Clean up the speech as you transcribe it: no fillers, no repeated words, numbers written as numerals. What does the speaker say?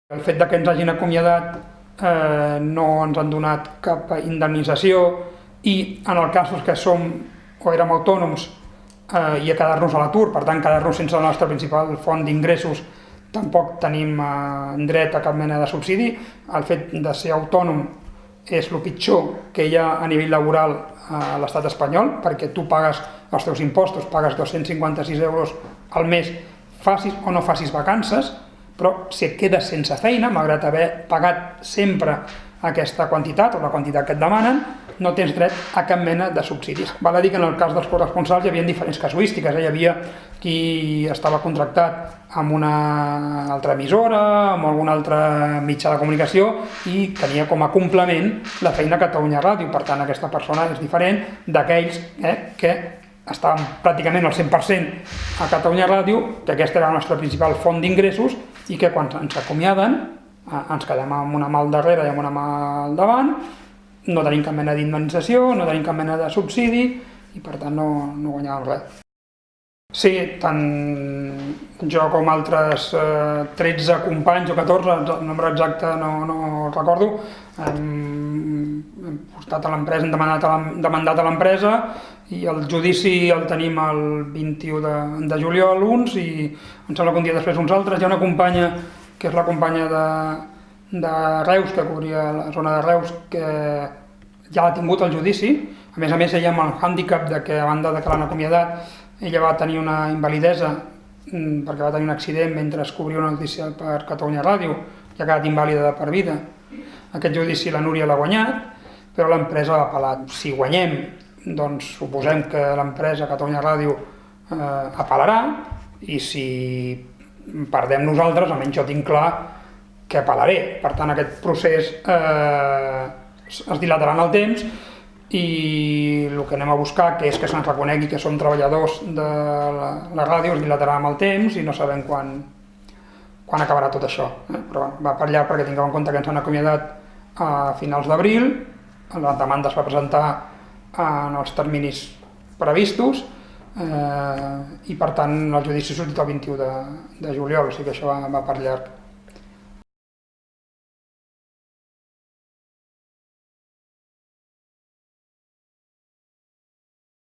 El fet que ens hagin acomiadat no ens han donat cap indemnització i en els casos que som o érem autònoms i a quedar-nos a l'atur, per tant quedar-nos sense la nostra principal font d'ingressos, tampoc tenim dret a cap mena de subsidi. El fet de ser autònom és el pitjor que hi ha a nivell laboral a l'estat espanyol, perquè tu pagues els teus impostos, pagues 256 euros al mes, facis o no facis vacances, però si et quedes sense feina, malgrat haver pagat sempre aquesta quantitat o la quantitat que et demanen, no tens dret a cap mena de subsidis. Val a dir que en el cas dels corresponsals hi havia diferents casuístiques. Hi havia qui estava contractat amb una altra emissora, amb algun altre mitjà de comunicació i tenia com a complement la feina a Catalunya Ràdio. Per tant, aquesta persona és diferent d'aquells que estàvem pràcticament al 100% a Catalunya Ràdio, que aquesta era la nostra principal font d'ingressos i que quan ens acomiaden ens quedem amb una mà al darrere i amb una mà al davant, no tenim cap mena d'indemnització, no tenim cap mena de subsidi i per tant no guanyàvem res. Sí, tant jo com altres 13 companys o 14, el nombre exacte no el recordo, hem portat a l'empresa, hem demandat a l'empresa i el judici el tenim el 21 de juliol uns i em sembla que un dia després uns altres. Hi ha una companya, que és la companya de Reus, que cobria la zona de Reus, que ja l'ha tingut el judici. A més, ella amb el hàndicap de que a banda de que l'han acomiadat, ella va tenir una invalidesa perquè va tenir un accident mentre es cobria una notícia per Catalunya Ràdio i ha quedat invàlida de per vida. Aquest judici la Núria l'ha guanyat, però l'empresa l'ha apel·lat. Si guanyem, doncs suposem que l'empresa Catalunya Ràdio apel·larà i si perdem nosaltres, almenys jo tinc clar que apel·laré. Per tant, aquest procés es dilatarà en el temps i el que anem a buscar, que és que se'ns reconegui que som treballadors de la ràdio, es dilatarà amb el temps i no sabem quan acabarà tot això. Però va per allà perquè tingueu en compte que ens han acomiadat a finals d'abril, la demanda es va presentar en els terminis previstos i per tant el judici ha sortit el 21 de juliol, o sigui que això va per llarg.